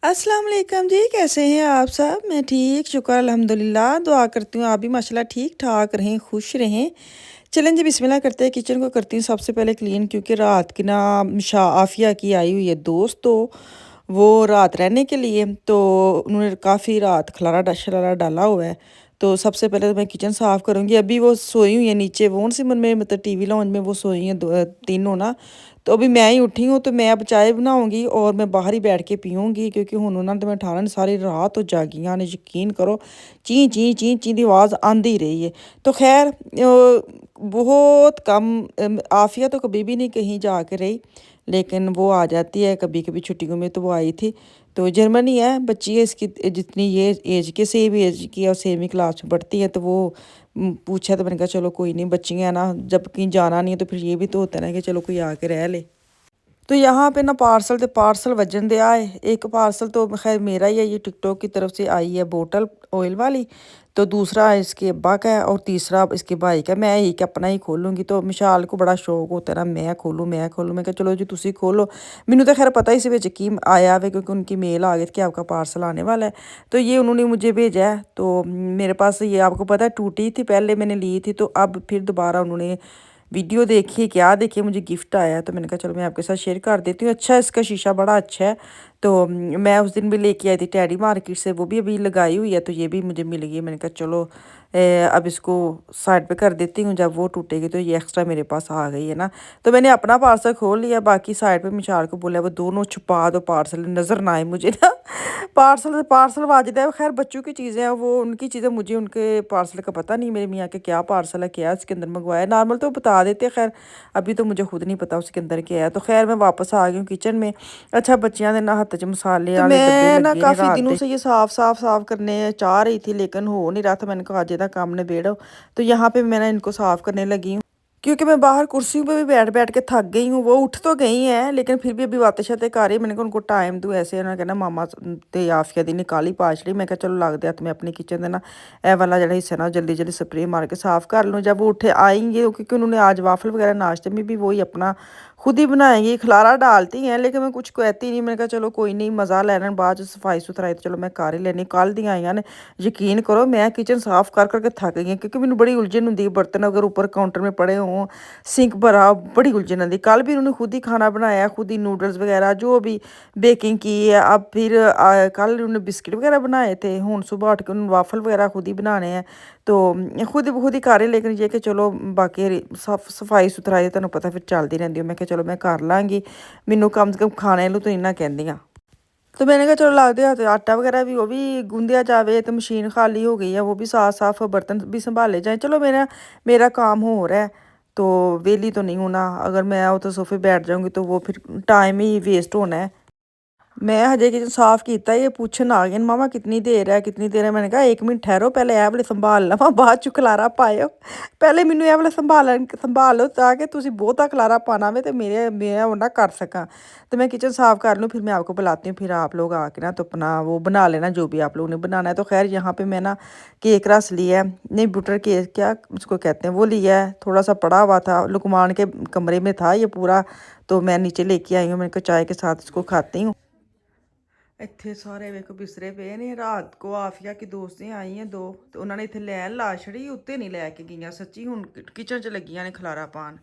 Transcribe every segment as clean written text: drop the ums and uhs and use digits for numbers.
अस्सलाम वालेकुम जी, कैसे हैं आप सब? मैं ठीक, शुक्र अल्हम्दुलिल्लाह। दुआ करती हूँ आप भी माशाल्लाह ठीक-ठाक रहें, खुश रहें। चलें जी बिस्मिल्लाह करते हैं, किचन को करती हूँ सबसे पहले क्लीन क्योंकि रात की ना आफ़िया की आई हुई है दोस्त, तो वो रात रहने के लिए तो उन्होंने काफ़ी रात खलारा डाला हुआ है। तो सबसे पहले तो मैं किचन साफ़ करूँगी। अभी वो सोई हुई है नीचे वोन सिमन में, मतलब टीवी लाउंज में वो सोई हैं तीनों ना। तो अभी मैं ही उठी हूँ, तो मैं अब चाय बनाऊँगी और मैं बाहर ही बैठ के पीऊँगी क्योंकि हुण उन्होंने तो मैं उठाना नहीं, सारी रात तो जागियां ने, यकीन करो। चीं चीं चीं चीं दी आवाज़ आंदी ही रही है। तो खैर बहुत कम आफ़िया तो कभी भी नहीं कहीं जा के रही, लेकिन वो आ जाती है कभी-कभी छुट्टियों में, तो वो आई थी। तो जर्मनी है, बच्ची है इसकी जितनी ये एज के, सेम एज की और सेम ही क्लास में पढ़ती है। तो वो पूछा तो मैंने कहा चलो कोई नहीं, बच्चियाँ हैं ना, जब कहीं जाना नहीं है तो फिर ये भी तो होता है ना कि चलो कोई आके रह ले। तो यहाँ पे ना पार्सल ते पार्सल वजन दे आए। एक पार्सल तो खैर मेरा ही है, ये टिकटॉक की तरफ से आई है बोटल ऑयल वाली। तो दूसरा इसके अब्बा का है और तीसरा इसके भाई का। मैं ही अपना ही खोलूँगी, तो मिशाल को बड़ा शौक होता है ना, मैं खोलूँ। मैं कहा चलो जी तुसी खोलो। मैनू तो खैर पता ही इस विच की आया हुआ, क्योंकि उनकी मेल आ गई थी कि आपका पार्सल आने वाला है। तो ये उन्होंने मुझे भेजा है। तो मेरे पास ये आपको पता है टूटी थी, पहले मैंने ली थी, तो अब फिर दोबारा उन्होंने वीडियो देखी, क्या देखिए मुझे गिफ्ट आया है, तो मैंने कहा चलो मैं आपके साथ शेयर कर देती हूँ। अच्छा इसका शीशा बड़ा अच्छा है। तो मैं उस दिन भी लेके आई थी टेडी मार्केट से, वो भी अभी लगाई हुई है, तो ये भी मुझे मिल गई। मैंने कहा चलो अब इसको साइड पे कर देती हूँ, जब वो टूटेगी तो ये एक्स्ट्रा मेरे पास आ गई है ना। तो मैंने अपना पार्सल खोल लिया, बाकी साइड पे मिशाल को बोला वो दोनों छुपा दो, पार्सल नज़र ना आए मुझे ना। पार्सल पार्सल वाजिद है, खैर बच्चों की चीज़ें हैं वो, उनकी चीज़ें, मुझे उनके पार्सल का पता नहीं, मेरे मियाँ के क्या पार्सल है, क्या इसके अंदर मंगवाया। नॉर्मल तो बता देते, खैर अभी तो मुझे खुद नहीं पता उसके अंदर क्या है। तो खैर मैं वापस आ गई हूँ किचन में। अच्छा बच्चियां ने ना हत्थ च मसाले तो वाले डब्बे मैं ना लगे ने काफ़ी रात दिनों दे से ये साफ करने चाह रही थी, लेकिन हो नहीं रहा था। मैंने कहा आज ਇਹਦਾ काम निबेड़ो। तो यहाँ पे मैंने इनको साफ करने लगी हूँ, क्योंकि मैं बाहर कुर्सियों पे भी बैठ बैठ के थक गई हूँ। वो उठ तो गई हैं, लेकिन फिर भी अभी बातें शातें कर रही। मैंने कहा उनको टाइम दूँ, ऐसे उन्होंने कहना मामा ते आफिया दी निकाली पाछड़ी। मैं कहा चलो लगते हत्थ मैं अपनी किचन ਦੇ ना ए वाला जरा हिस्सा ना जल्दी जल्दी स्प्रे मार के साफ कर लूँ। जब वो उठे आएंगे, क्योंकि उन्होंने आज वाफल वगैरह नाश्ते में भी वही अपना खुद ही बनाएंगी, खलारा डालती हैं, लेकिन मैं कुछ कहती नहीं। मैंने कहा चलो कोई नहीं, मज़ा लेना बाद सफाई सुथराई तो चलो मैं कर ही लेनी। कल दी आईयां ने, यकीन करो मैं किचन साफ कर करके थक गई हैं, क्योंकि मैंने बड़ी उलझन होंगी है, बर्तन अगर ऊपर काउंटर में पड़े हों, सिंक भरा, बड़ी उलझन आती। कल भी उन्होंने खुद ही खाना बनाया, खुद ही नूडल्स वगैरह जो भी बेकिंग की है। अब फिर कल उन्होंने बिस्किट वगैरह बनाए थे, हूँ सुबह उठ के उन्होंने वाफल वगैरह खुद ही बनाने हैं। तो खुद ही कर रहे, लेकिन ये कि चलो बाकी सफाई सुथराई ਤੁਹਾਨੂੰ पता फिर चलती रहती है। मैं चलो मैं कर लाँगी, मैनू कम से कम खाने ਨੂੰ तो इन्ना कहंदियां। तो मैंने कहा चलो लगते हत्थ आटा वगैरह भी वो भी गूंदिया जाए, तो मशीन खाली हो गई है, वो भी साफ साफ बर्तन भी संभाले जाए। चलो मेरा मेरा काम हो रहा है, तो वेली तो नहीं होना। अगर मैं उतो सोफे बैठ जाऊंगी तो वो फिर टाइम ही वेस्ट होना है। मैं हजे किचन साफ किया, ये पूछन आ गए मामा कितनी देर है कितनी देर है। मैंने कहा 1 मिनट ठहरो, पहले ਇਹ वाले संभाल लवां, बाद चों खलारा पायो। पहले मैनू ਇਹ वाले संभालो ताकि तुसी बहुता खलारा पाना वे, तो मैं वो ना कर सका। तो मैं किचन साफ कर लूँ, फिर मैं आपको बुलाती हूँ, फिर आप लोग आके ना तो अपना वो बना लेना जो भी आप लोगों ने बनाना है। तो खैर यहाँ पे मैं ना केक रस लिया है, नहीं बटर केक क्या उसको कहते हैं, वो लिया है। थोड़ा सा पड़ा हुआ था, लुकमान के कमरे में था ये पूरा, तो मैं नीचे लेके आई हूँ। मैंने कहा चाय के साथ इसको खाती हूँ। ਇੱਥੇ ਸਾਰੇ ਵੇਖੋ ਬਿਸਰੇ ਪਏ ਨੇ। ਰਾਤ ਕੋ ਆਫੀਆ ਕੀ ਦੋਸਤੀਆਂ ਆਈਆਂ ਦੋ, ਤੇ ਉਹਨਾਂ ਨੇ ਇੱਥੇ ਲੈਣ ਲਾ ਛੜੀ, ਉੱਤੇ ਨਹੀਂ ਲੈ ਕੇ ਗਈਆਂ ਸੱਚੀ। ਹੁਣ ਕਿਚਨ 'ਚ ਲੱਗੀਆਂ ਨੇ ਖਲਾਰਾ ਪਾਣ,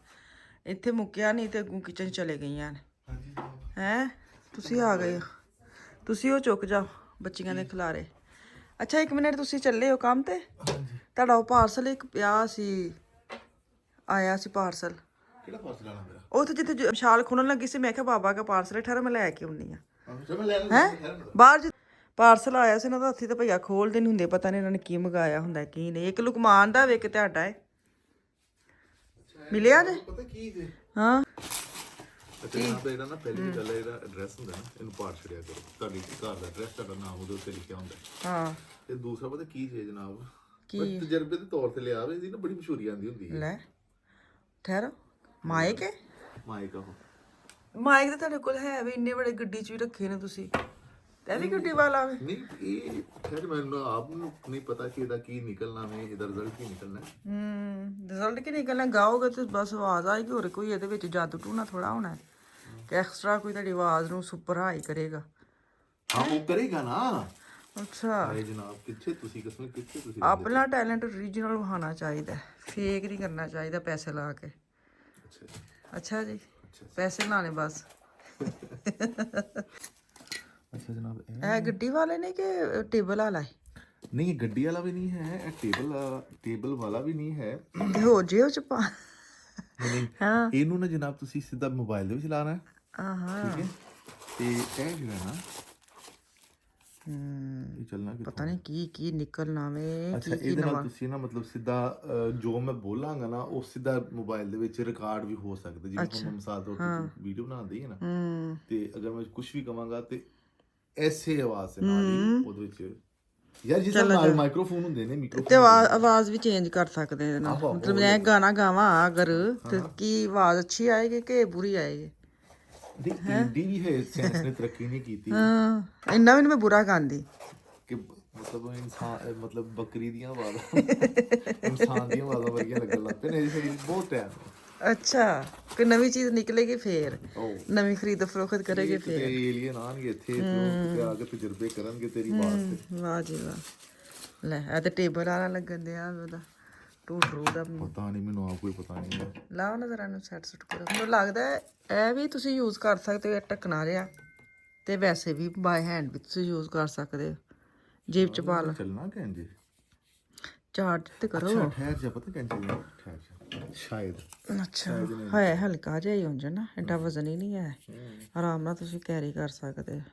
ਇੱਥੇ ਮੁੱਕਿਆ ਨਹੀਂ ਤੇ ਅੱਗੋਂ ਕਿਚਨ 'ਚ ਚਲੇ ਗਈਆਂ ਨੇ। ਹੈਂ ਤੁਸੀਂ ਆ ਗਏ ਹੋ, ਤੁਸੀਂ ਉਹ ਚੁੱਕ ਜਾਓ ਬੱਚੀਆਂ ਦੇ ਖਲਾਰੇ। ਅੱਛਾ 1 ਮਿੰਟ, ਤੁਸੀਂ ਚੱਲੇ ਹੋ ਕੰਮ ਤੇ? ਤੁਹਾਡਾ ਉਹ ਪਾਰਸਲ ਇੱਕ ਪਿਆ ਸੀ, ਆਇਆ ਸੀ ਪਾਰਸਲ। ਕਿਹੜਾ ਪਾਰਸਲ ਆਣਾ ਮੇਰਾ? ਉਹ ਤੇ ਜਿੱਥੇ ਵਿਸ਼ਾਲ ਖੁੱਲਣ ਲੱਗੀ ਸੀ, ਮੈਂ ਕਿਹਾ ਬਾਬਾ ਦਾ ਪਾਰਸਲ ਹੈ, ਠਹਿਰ ਮੈਂ ਲੈ ਕੇ ਆਉਂਦੀ ਹਾਂ। ਹੈ ਬਾਹਰ ਪਾਰਸਲ ਆਇਆ ਸੀ ਨਾ, ਤਾਂ ਹੱਥੀ ਤਾਂ ਭਈਆ ਖੋਲਦੇ ਨਹੀਂ ਹੁੰਦੇ, ਪਤਾ ਨਹੀਂ ਇਹਨਾਂ ਨੇ ਕੀ ਮੰਗਾਇਆ ਹੁੰਦਾ ਕੀ ਨਹੀਂ। ਇੱਕ ਲੁਕਮਾਨ ਦਾ ਵੇ, ਇੱਕ ਤੁਹਾਡਾ ਹੈ। ਮਿਲਿਆ ਜੇ ਪਤਾ ਕੀ ਜੇ? ਹਾਂ ਅੱਛਾ यहाँ पे ਇਹਦਾ ਨਾ ਪਹਿਲੀ ਗੱਲ ਹੈ, ਇਹਦਾ ਐਡਰੈਸ ਹੁੰਦਾ ਨਾ, ਇਹਨੂੰ ਪਾੜ ਛੜਿਆ ਕਰੋ। ਤੁਹਾਡੀ ਘਰ ਦਾ ਐਡਰੈਸ, ਤੁਹਾਡਾ ਨਾਮ ਉਹਦੇ ਉੱਤੇ ਲਿਖਿਆ ਹੁੰਦਾ। ਹਾਂ ਤੇ ਦੂਸਰਾ ਪਤਾ ਕੀ ਜੇ ਜਨਾਬ, ਕੀ ਬਸ ਤਜਰਬੇ ਦੇ ਤੌਰ ਤੇ ਲਿਆ ਵੇ, ਇਹਦੀ ਨਾ ਬੜੀ ਮਸ਼ਹੂਰੀ ਆਂਦੀ ਹੁੰਦੀ ਹੈ। ਲੈ ਠਹਿਰੋ, ਮਾਈਕ ਹੈ? ਮਾਈਕ ਆਹੋ, ਮਾਈਕ ਤਾਂ ਤੁਹਾਡੇ ਕੋਲ ਹੈ ਵੀ, ਇੰਨੇ ਬੜੇ ਗੱਡੀ 'ਚ ਵੀ ਰੱਖੇ ਨੇ ਤੁਸੀਂ, ਤੇ ਵੀ ਗੱਡੀ ਵਾਲਾ ਵੇ। ਨਹੀਂ ਇਹ ਖੈਰ ਮੈਨੂੰ ਆਪ ਨੂੰ ਨਹੀਂ ਪਤਾ ਕਿ ਇਹਦਾ ਕੀ ਨਿਕਲਣਾ ਵੇ, ਇਹਦਾ ਰਿਜ਼ਲਟ ਕੀ ਨਿਕਲਣਾ। ਰਿਜ਼ਲਟ ਕੀ ਨਿਕਲਣਾ, ਗਾਓਗੇ ਤੇ ਬਸ ਆਵਾਜ਼ ਆਏਗੀ, ਹੋਰ ਕੋਈ ਇਹਦੇ ਵਿੱਚ ਜਾਦੂ ਟੂਣਾ ਥੋੜਾ ਹੋਣਾ ਹੈ ਕਿ ਐਕਸਟਰਾ ਕੋਈ ਤੁਹਾਡੀ ਆਵਾਜ਼ ਨੂੰ ਸੁਪਰ ਹਾਈ ਕਰੇਗਾ। हाँ वो करेगा ना। ਅੱਛਾ अरे जनाब कितने तुसी कसम कितने तुसी ਆਪਣਾ ਟੈਲੈਂਟ ਓਰੀਜਨਲ ਵਿਖਾਉਣਾ ਚਾਹੀਦਾ ਫੇਕ ਨਹੀਂ ਕਰਨਾ ਚਾਹੀਦਾ ਪੈਸੇ ਲਾ ਕੇ अच्छा ਅੱਛਾ ਜੀ अच्छा ਪੈਸੇ ਲਾਣੇ ਬਸ अच्छा जनाब ਇਹ ਗੱਡੀ ਵਾਲੇ ਨੇ ਕਿ ਟੇਬਲ ਵਾਲਾ ਹੈ नहीं ये गड्डी वाला भी नहीं है, टेबल वाला भी नहीं है। ਤੇ ਹੋ ਜੇ ਉਹ ਚ ਪਾ नहीं ਹਾਂ ਇਹਨੂੰ ਨਾ ਜਨਾਬ ਤੁਸੀਂ ਸਿੱਧਾ ਮੋਬਾਈਲ ਦੇ ਵਿੱਚ ਲਾਣਾ ਹੈ, ਆਹਾਂ ਠੀਕ ਹੈ। ਤੇ ਇਹ ਜਿਹੜਾ ਨਾ ਇਹ ਚੱਲਣਾ ਪਤਾ ਕਿੱਥੋਂ ਨਹੀਂ ਕੀ ਨਿਕਲਣਾ ਵੇ ਅੱਛਾ ਕੀ ਇਹਦੇ ਨਾਲ ਨਵਾਂ ਤੁਸੀਂ ਨਾ ਮਤਲਬ ਸਿੱਧਾ ਜੋ ਮੈਂ ਬੋਲਾਂਗਾ ਨਾ ਉਹ ਸਿੱਧਾ ਮੋਬਾਈਲ ਦੇ ਵਿੱਚ ਰਿਕਾਰਡ ਵੀ ਹੋ ਸਕਦਾ, ਜਿਵੇਂ ਹੁਣ ਮੈਂ ਮਿਸਾਲ ਤੌਰ ਤੇ ਵੀਡੀਓ ਬਣਾਉਂਦੀ ਹੈ ਨਾ ਤੇ ਅਗਰ ਮੈਂ ਕੁਝ ਵੀ ਕਵਾਂਗਾ ਤੇ ਐਸੇ ਆਵਾਜ਼ ਦੇ ਨਾਲ ਹੀ ਉਹਦੇ ਵਿੱਚ ਯਾਰ ਜਿਸ ਨਾਲ ਮਾਈਕ੍ਰੋਫੋਨ ਹੁੰਦੇ ਨੇ ਤੇ ਮਿਕਰੋਫੋਨ ਆਵਾਜ਼ ਵੀ ਚੇਂਜ ਕਰ ਸਕਦੇ ਇਹਦੇ ਨਾਲ ਮਤਲਬ ਮੈਂ ਗਾਣਾ ਗਾਵਾਂ ਅਗਰ ਤੇ ਕੀ ਆਵਾਜ਼ ਅੱਛੀ ਆਏਗੀ ਕਿ ਬੁਰੀ ਆਏਗੀ ਦੀ ਇੰਡੀ ਵੀ ਹੈ ਸਾਇੰਸ ਨੇ ਤਰੱਕੀ ਨਹੀਂ ਕੀਤੀ ਹਾਂ ਇੰਨਾ ਵੀ ਨੀ ਮੈਂ ਬੁਰਾ ਗਾਉਂਦੀ ਕਿ ਮਤਲਬ ਇਨਸਾਨ ਮਤਲਬ ਬੱਕਰੀ ਦੀਆਂ ਆਵਾਜ਼ਾਂ ਇਨਸਾਨ ਦੀਆਂ ਆਵਾਜ਼ਾਂ ਵਰਗੀਆਂ ਲੱਗਣ ਲੱਗ ਪਏ ਨੇ ਇਹ ਬਹੁਤ ਟਾਈਮ ਅੱਛਾ ਕੋਈ ਨਵੀਂ ਚੀਜ਼ ਨਿਕਲੇਗੀ ਫੇਰ ਨਵੀਂ ਖਰੀਦ ਫਰੋਖਤ ਕਰੇਗੀ ਤੇ ਫੇਰ ਏਲੀਅਨ ਆਣਗੇ ਇੱਥੇ ਤੇ ਆ ਕੇ ਤਜਰਬੇ ਕਰਨਗੇ ਤੇਰੀ ਆਵਾਜ਼ ਤੇ ਵਾਹ ਜੀ ਵਾਹ ਲੈ ਇਹ ਤੇ ਟੇਬਲ ਵਾਲਾ ਲੱਗਣ ਦਿਆ ਉਹਦਾ ਟੂ ਦਾ ਪਤਾ ਨਹੀਂ ਮੈਨੂੰ ਆਪ ਕੋਈ ਪਤਾ ਨਹੀਂ ਹੈ। ਲਾਓ ਨਾ ਜ਼ਰਾ ਨੂੰ ਸੈੱਟ ਸੁੱਟ ਕਰੋ ਮੈਨੂੰ ਲੱਗਦਾ ਇਹ ਵੀ ਤੁਸੀਂ ਯੂਜ਼ ਕਰ ਸਕਦੇ ਹੋ ਇਹ ਢੱਕਣਾ ਜਿਹਾ ਤੇ ਵੈਸੇ ਵੀ ਬਾਈ ਹੈਂਡ ਵੀ ਤੁਸੀਂ ਯੂਜ਼ ਕਰ ਸਕਦੇ ਹੋ ਜੇਬ ਚ ਪਾ ਲਓ ਚੱਲਣਾ ਕਹਿੰਦੇ ਚਾਰਜ ਤੇ ਕਰੋ ਅੱਛਾ ਠਹਿਰ ਜਾ ਪਤਾ ਕਹਿੰਦੇ ਚੱਲਣਾ ਠਹਿਰ ਜਾ ਸ਼ਾਇਦ ਅੱਛਾ ਹੈ ਹਲਕਾ ਜਿਹਾ ਹੀ ਹੁੰਦਾ ਨਾ ਐਡਾ ਵਜ਼ਨ ਹੀ ਨਹੀਂ ਹੈ ਆਰਾਮ ਨਾਲ ਤੁਸੀਂ ਕੈਰੀ ਕਰ ਸਕਦੇ ਹੋ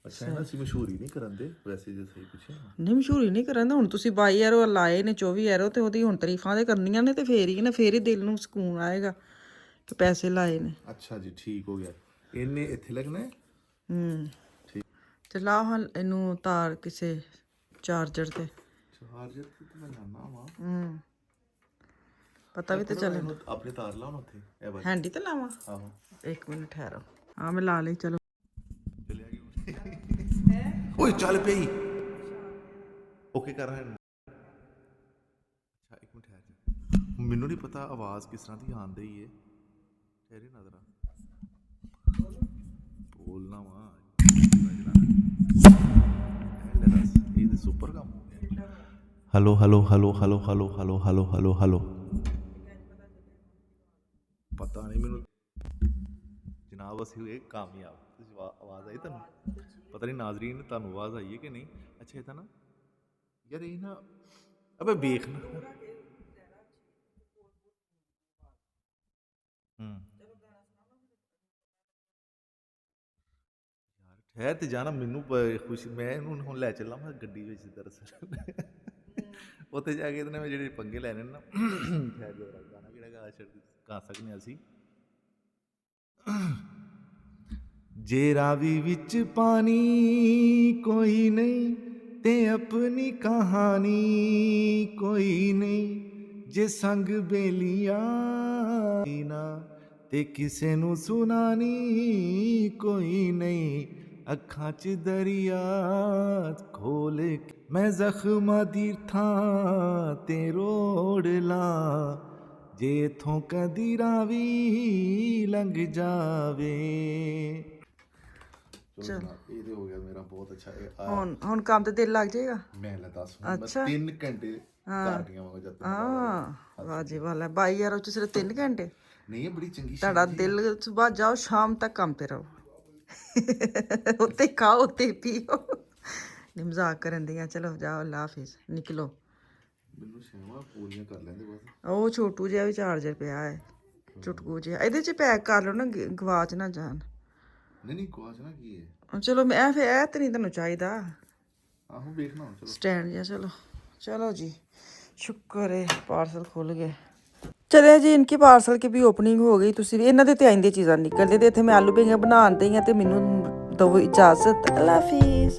ਅੱਛਾ ਇਹਨਾਂ ਸੀ ਮਸ਼ਹੂਰੀ ਨਹੀਂ ਕਰਦੇ ਵੈਸੇ ਜੇ ਸਹੀ ਪੁੱਛਿਆ ਨਹੀਂ ਮਸ਼ਹੂਰੀ ਨਹੀਂ ਕਰਨ ਹੁਣ ਤੁਸੀਂ 22 ਯੂਰੋ ਲਾਏ ਨੇ 24 ਯੂਰੋ ਤੇ ਉਹਦੀ ਹੁਣ ਤਾਰੀਫਾਂ ਦੇ ਕਰਨੀਆਂ ਨੇ ਤੇ ਫੇਰ ਹੀ ਨਾ ਫੇਰ ਹੀ ਦਿਲ ਨੂੰ ਸਕੂਨ ਆਏਗਾ ਕਿ ਪੈਸੇ ਲਾਏ ਨੇ ਅੱਛਾ ਜੀ ਠੀਕ ਹੋ ਗਿਆ ਇਹਨੇ ਇੱਥੇ ਲੱਗਣਾ ਹੈ ਠੀਕ ਤੇ ਲਾਓ ਹਾਂ ਇਹਨੂੰ ਤਾਰ ਕਿਸੇ ਚਾਰਜਰ ਤੇ ਚਾਰਜਰ ਤੇ ਮੈਂ ਲਾਣਾ ਵਾ ਪਤਾ ਵੀ ਤੇ ਚੱਲੇ ਆਪਣੇ ਤਾਰ ਲਾਉਣ ਉੱਥੇ ਇਹ ਬਾਈ ਹੈਂਡੀ ਤੇ ਲਾਵਾਂ ਆਹੋ 1 ਮਿੰਟ ਠਹਿਰੋ ਹਾਂ ਮੈਂ ਲਾ ਲਈ ਚਲੋ ਚਲਿਆ ਗਿਆ ਓਏ ਚੱਲ ਪਈ ਓਕੇ ਕਰ ਰਿਹਾ ਅੱਛਾ 1 ਮਿੰਟ ਠਹਿਰ ਜਾ ਮੈਨੂੰ ਨਹੀਂ ਪਤਾ ਆਵਾਜ਼ ਕਿਸ ਤਰ੍ਹਾਂ ਦੀ ਆਉਂਦੀ ਹੈ ਠਹਿਰੇ ਨਜ਼ਰ ਬੋਲਣਾ ਵਾ ਇਹ ਤਾਂ ਸੁਪਰ ਕੰਮ ਹੋ ਗਿਆ hello hello hello hello hello hello hello hello hello ਪਤਾ ਨਹੀਂ ਮੈਨੂੰ ਜਨਾਬ ਅਸੀਂ ਹੋਏ ਕਾਮਯਾਬ ਤੁਸੀਂ ਆਵਾਜ਼ ਆਈ ਤੁਹਾਨੂੰ ਪਤਾ ਨਹੀਂ ਨਾਜ਼ਰੀਨ ਤੁਹਾਨੂੰ ਆਵਾਜ਼ ਆਈ ਹੈ ਕਿ ਨਹੀਂ ਅੱਛਾ ਇਹ ਤਾਂ ਨਾ ਯਾਰ ਇਹ ਨਾ ਅਬੇ ਵੇਖ ਨਾ ਯਾਰ ਠਹਿਰ ਤੇ ਜਾਣਾ ਮੈਨੂੰ ਖੁਸ਼ੀ ਮੈਂ ਇਹਨੂੰ ਹੁਣ ਲੈ ਚੱਲਾਂ ਮੈਂ ਗੱਡੀ ਵਿੱਚ ਦਰਅਸਲ ਉੱਥੇ ਜਾ ਕੇ ਇਹਦੇ ਮੈਂ ਜਿਹੜੇ ਪੰਗੇ ਲੈਣੇ ਨਾ ਠਹਿਰ ਜਾ ਗਾਣਾ ਕਿਹੜਾ ਗਾ ਸਕਦੇ ਹਾਂ ਅਸੀਂ ਜੇ ਰਾਵੀ ਵਿੱਚ ਪਾਣੀ ਕੋਈ ਨਹੀਂ ਤੇ ਆਪਣੀ ਕਹਾਣੀ ਕੋਈ ਨਹੀਂ ਜੇ ਸੰਗ ਬੇਲੀਆਂ ਨਾ ਤੇ ਕਿਸੇ ਨੂੰ ਸੁਣਾਣੀ ਕੋਈ ਨਹੀਂ ਅੱਖਾਂ 'ਚ ਦਰਿਆ ਖੋਲ ਮੈਂ ਜ਼ਖਮਾਂ ਦੀ ਥਾਂ ਤੇ ਰੋੜ ਲਾਂ ਜੇ ਇਥੋਂ ਕਦੀ ਰਾਵੀ ਲੰਘ ਜਾਵੇ ਚਲੋ ਇਹ ਹੋ ਗਿਆ ਮੇਰਾ ਬਹੁਤ ਅੱਛਾ ਹੁਣ ਕੰਮ ਤੇ ਦਿਲ ਲੱਗ ਜਾਏਗਾ ਮੈਂ ਲੈ ਦੱਸ ਮੈਂ 3 ਘੰਟੇ ਕਾਰਡੀਆਂ ਵਾਂਗ ਜਦ ਵਾਹ ਜੀ ਵਾਹ ਲੈ 22 ਯਾਰ ਚ ਸਿਰਫ 3 ਘੰਟੇ ਨਹੀਂ ਇਹ ਬੜੀ ਚੰਗੀ ਤੁਹਾਡਾ ਦਿਲ ਸੁਬਾਹ ਜਾਓ ਸ਼ਾਮ ਤੱਕ ਕੰਮ ਤੇ ਰਹੋ ਉੱਤੇ ਖਾਓ ਉੱਤੇ ਪੀਓ ਨਹੀਂ ਮਜ਼ਾਕ ਕਰਨ ਦੀਆਂ ਚਲੋ ਜਾਓ ਅੱਲਾ ਹਾਫਿਜ਼ ਨਿਕਲੋ ਮੈਨੂੰ ਸ਼ੇਵਾ ਪੂਰੀਆਂ ਕਰ ਲੈਂਦੇ ਬਸ ਉਹ ਛੋਟੂ ਜਿਹਾ ਵੀ ਚਾਰਜਰ ਪਿਆ ਹੈ ਚੁਟਕੂ ਜਿਹਾ ਇਹਦੇ ਚ ਪੈਕ ਕਰ ਲਓ ਨਾ ਗਵਾਚ ਨਾ ਜਾਣ ਨਹੀਂ ਗਵਾਚ ਨਾ ਕੀ ਹੈ ਚਲੋ ਮੈਂ ਫਿਰ ਇਹ ਤੇ ਨਹੀਂ ਤੁਹਾਨੂੰ ਚਾਹੀਦਾ ਆਹੋ ਵੇਖਣਾ ਚਲੋ स्टैंड या चलो जी शुक्र है पार्सल खुल गए चले जी इनकी पार्सल की भी ओपनिंग हो गई तुसी भी इन्हां दे ते आइंदी चीज़ां निकलदी ते इत्थे मैं आलू बेंगन बनाण दई आं ते मैनूं दो इजाजत अल्लाह हाफिज़।